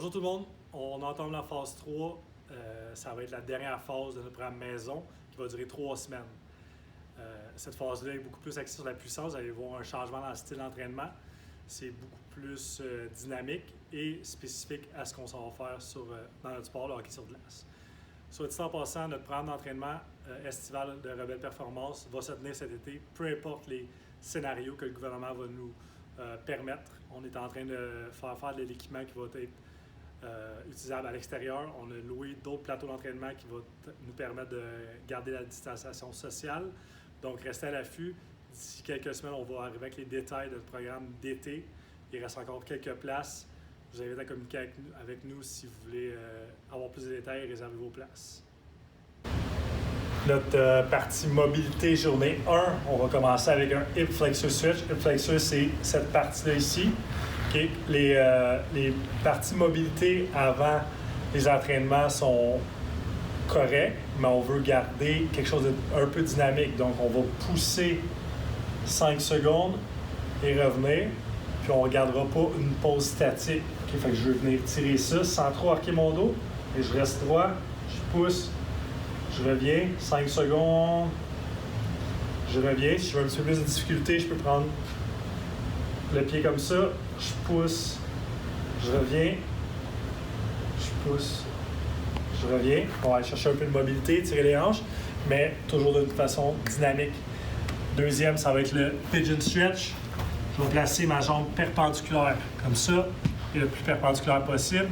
Bonjour tout le monde, on entame la phase 3. Ça va être la dernière phase de notre programme maison qui va durer 3 semaines. Cette phase-là est beaucoup plus axée sur la puissance. Vous allez voir un changement dans le style d'entraînement. C'est beaucoup plus dynamique et spécifique à ce qu'on s'en va faire dans notre sport, le hockey sur glace. Soit dit en passant, notre programme d'entraînement estival de Rebelle Performance va se tenir cet été, peu importe les scénarios que le gouvernement va nous permettre. On est en train de faire de l'équipement qui va être utilisable à l'extérieur. On a loué d'autres plateaux d'entraînement qui vont nous permettre de garder la distanciation sociale. Donc, restez à l'affût. D'ici quelques semaines, on va arriver avec les détails de notre programme d'été. Il reste encore quelques places. Je vous invite à communiquer avec nous si vous voulez avoir plus de détails et réserver vos places. Notre partie mobilité journée 1, on va commencer avec un hip flexor switch. Hip flexor, c'est cette partie-là ici. Okay. Les parties mobilité avant les entraînements sont correctes, mais on veut garder quelque chose d'un peu dynamique. Donc, on va pousser 5 secondes et revenir, puis on ne gardera pas une pause statique. Okay. Fait que je vais venir tirer ça sans trop arquer mon dos, et je reste droit, je pousse, je reviens, 5 secondes, je reviens. Si je veux un petit peu plus de difficulté, je peux prendre le pied comme ça, je pousse, je reviens, je pousse, je reviens. On va aller chercher un peu de mobilité, tirer les hanches, mais toujours d'une façon dynamique. Deuxième, ça va être le pigeon stretch. Je vais placer ma jambe perpendiculaire, comme ça, et le plus perpendiculaire possible.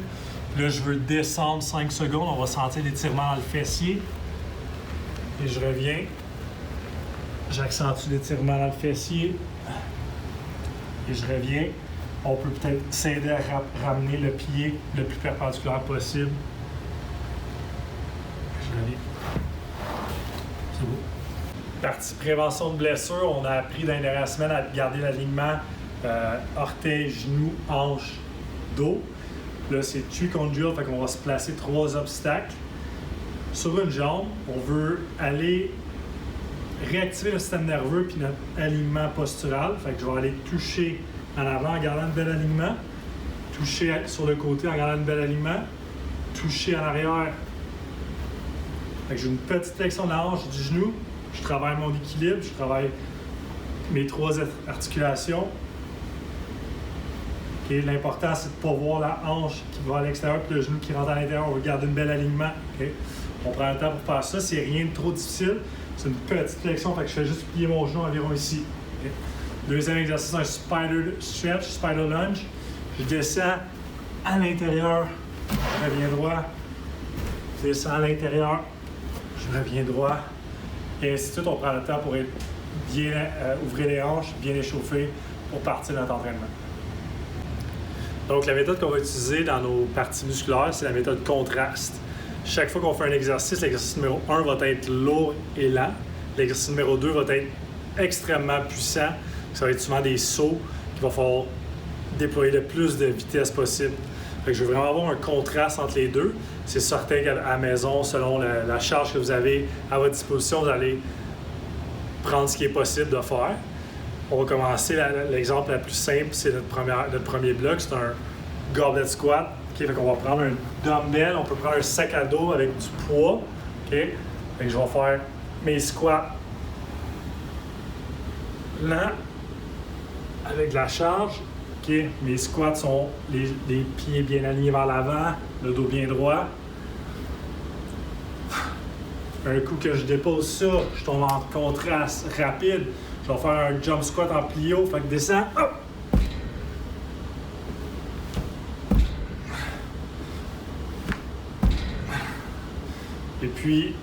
Là, je veux descendre 5 secondes, on va sentir l'étirement dans le fessier. Et je reviens. J'accentue l'étirement dans le fessier. Et je reviens. On peut peut-être s'aider à ramener le pied le plus perpendiculaire possible. Je reviens. C'est beau. Partie prévention de blessure, on a appris dans les dernières semaines à garder l'alignement orteil, genou, hanche, dos. Là, c'est tree drill, fait qu'on va se placer 3 obstacles. Sur une jambe, on veut aller réactiver le système nerveux puis notre alignement postural. Fait que je vais aller toucher en avant en gardant un bel alignement, toucher sur le côté en gardant un bel alignement, toucher en arrière. Fait que j'ai une petite flexion de la hanche du genou, je travaille mon équilibre, je travaille mes 3 articulations. Okay. L'important, c'est de ne pas voir la hanche qui va à l'extérieur et le genou qui rentre à l'intérieur. On veut garder un bel alignement. Okay. On prend le temps pour faire ça. C'est rien de trop difficile. C'est une petite flexion, fait que je fais juste plier mon genou environ ici. Okay. Deuxième exercice, un spider stretch, spider lunge. Je descends à l'intérieur, je reviens droit. Je descends à l'intérieur, je reviens droit. Et ainsi de suite, on prend le temps pour bien ouvrir les hanches, bien échauffer pour partir de notre entraînement. Donc, la méthode qu'on va utiliser dans nos parties musculaires, c'est la méthode contraste. Chaque fois qu'on fait un exercice, l'exercice numéro 1 va être lourd et lent. L'exercice numéro 2 va être extrêmement puissant. Ça va être souvent des sauts qu'il va falloir déployer le plus de vitesse possible. Fait que je veux vraiment avoir un contraste entre les deux. C'est certain qu'à la maison, selon la charge que vous avez à votre disposition, vous allez prendre ce qui est possible de faire. On va commencer, l'exemple le plus simple, c'est notre premier bloc, c'est un goblet squat. Okay, fait qu'on va prendre un dumbbell, on peut prendre un sac à dos avec du poids. Okay? Fait que je vais faire mes squats lents avec de la charge. Okay? Mes squats sont les pieds bien alignés vers l'avant, le dos bien droit. Un coup que je dépose ça, je tombe en contraste rapide. Je vais faire un jump squat en plio, fait que descends, hop! Et puis,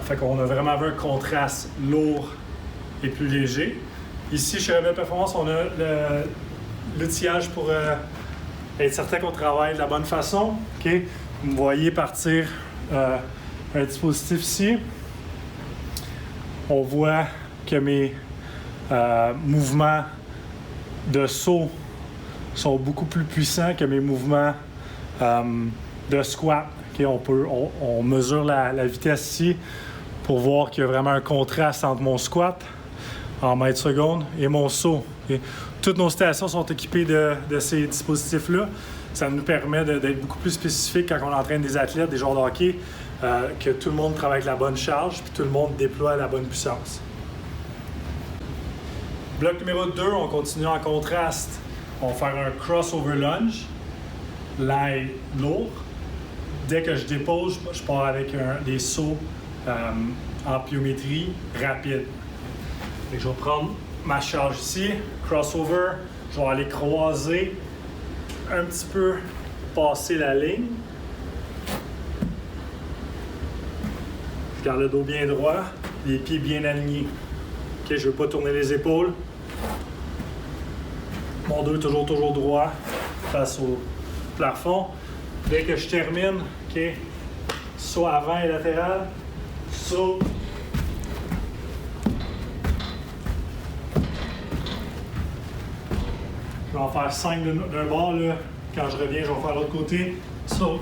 fait qu'on a vraiment un contraste lourd et plus léger. Ici, chez Rebelle Performance, on a l'outillage pour être certain qu'on travaille de la bonne façon. Okay? Vous me voyez partir un dispositif ici. On voit que mes mouvements de saut sont beaucoup plus puissants que mes mouvements de squat. Okay, on mesure la vitesse ici pour voir qu'il y a vraiment un contraste entre mon squat en mètres secondes et mon saut. Okay. Toutes nos stations sont équipées de ces dispositifs-là. Ça nous permet d'être beaucoup plus spécifique quand on entraîne des athlètes, des joueurs de hockey, que tout le monde travaille avec la bonne charge puis tout le monde déploie la bonne puissance. Bloc numéro 2, on continue en contraste. On va faire un crossover lunge, l'aile lourd. Dès que je dépose, je pars avec des sauts en pliométrie rapide. Et je vais prendre ma charge ici, crossover, je vais aller croiser, un petit peu passer la ligne. Je garde le dos bien droit, les pieds bien alignés. Okay, je ne veux pas tourner les épaules. Mon dos est toujours droit face au plafond. Dès que je termine, okay, saut avant et latéral, saut. Je vais en faire 5 d'un bord. Là. Quand je reviens, je vais faire l'autre côté. Saut.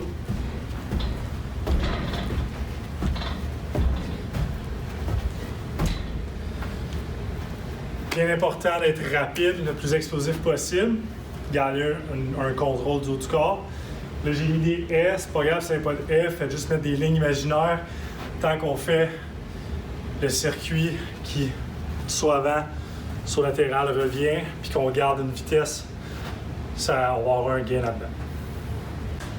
Bien important d'être rapide, le plus explosif possible. Gagner un contrôle du haut du corps. Là, j'ai mis des S, c'est pas grave si c'est pas de F, faites juste mettre des lignes imaginaires tant qu'on fait le circuit qui, soit avant, soit latéral, revient, puis qu'on garde une vitesse, on va avoir un gain là-dedans.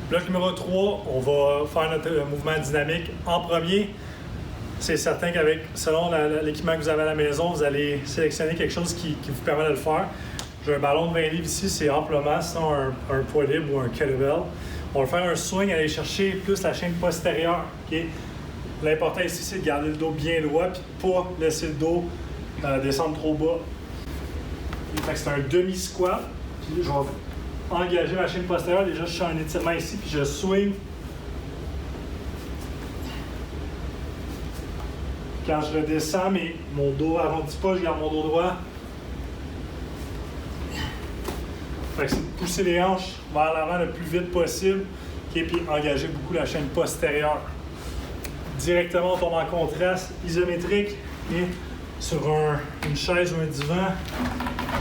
Bloc numéro 3, on va faire notre mouvement dynamique en premier. C'est certain qu'avec, selon l'équipement que vous avez à la maison, vous allez sélectionner quelque chose qui vous permet de le faire. J'ai un ballon de 20 livres ici, c'est amplement, sinon un poids libre ou un kettlebell. On va faire un swing, aller chercher plus la chaîne postérieure. Okay? L'important ici, c'est de garder le dos bien droit et de ne pas laisser le dos descendre trop bas. C'est un demi-squat. Je vais engager ma chaîne postérieure. Déjà, je fais un étirement ici, puis je swing. Quand je redescends, mon dos arrondit pas, je garde mon dos droit. Fait que c'est de pousser les hanches vers l'avant le plus vite possible, okay, puis engager beaucoup la chaîne postérieure. Directement, on tombe en contraste isométrique et sur une chaise ou un divan,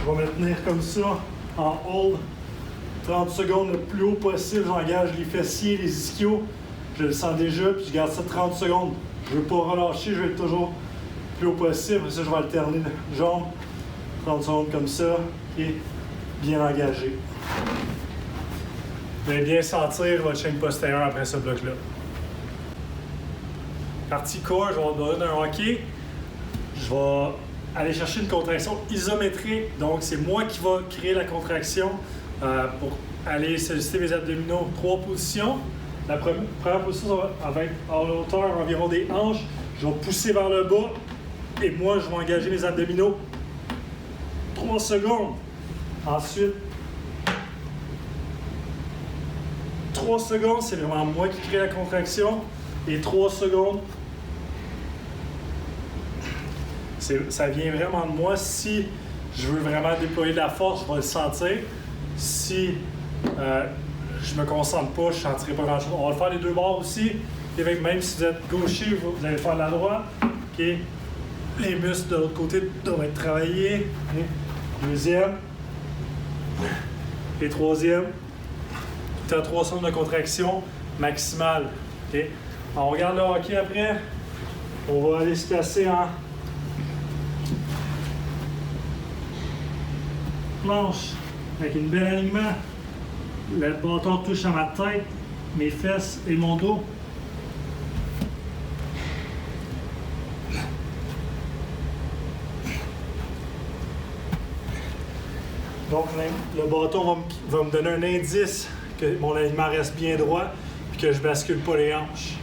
je vais me tenir comme ça, en hold, 30 secondes le plus haut possible, j'engage les fessiers, les ischios, je le sens déjà, puis je garde ça 30 secondes. Je ne veux pas relâcher, je vais être toujours le plus haut possible. Ça, je vais alterner les jambes, 30 secondes comme ça, et bien engagé. Vous allez bien sentir votre chaîne postérieure après ce bloc-là. Partie corps, je vais donner un hockey. Je vais aller chercher une contraction isométrique. Donc, c'est moi qui va créer la contraction pour aller solliciter mes abdominaux. 3 positions. La première position va être à hauteur environ des hanches. Je vais pousser vers le bas et moi, je vais engager mes abdominaux. 3 secondes. Ensuite, 3 secondes, c'est vraiment moi qui crée la contraction. Et 3 secondes, ça vient vraiment de moi. Si je veux vraiment déployer de la force, je vais le sentir. Si je me concentre pas, je ne sentirai pas grand-chose. On va le faire les deux bords aussi. Et même si vous êtes gaucher, vous allez faire de la droite. Okay. Les muscles de l'autre côté doivent être travaillés. Okay. Deuxième. Et troisième. Tout à 3 secondes de contraction maximale. Okay. On regarde le hockey après. On va aller se placer en planche avec une belle alignement. Le bâton touche à ma tête, mes fesses et mon dos. Donc, le bâton va me donner un indice que mon alignement reste bien droit et que je ne bascule pas les hanches.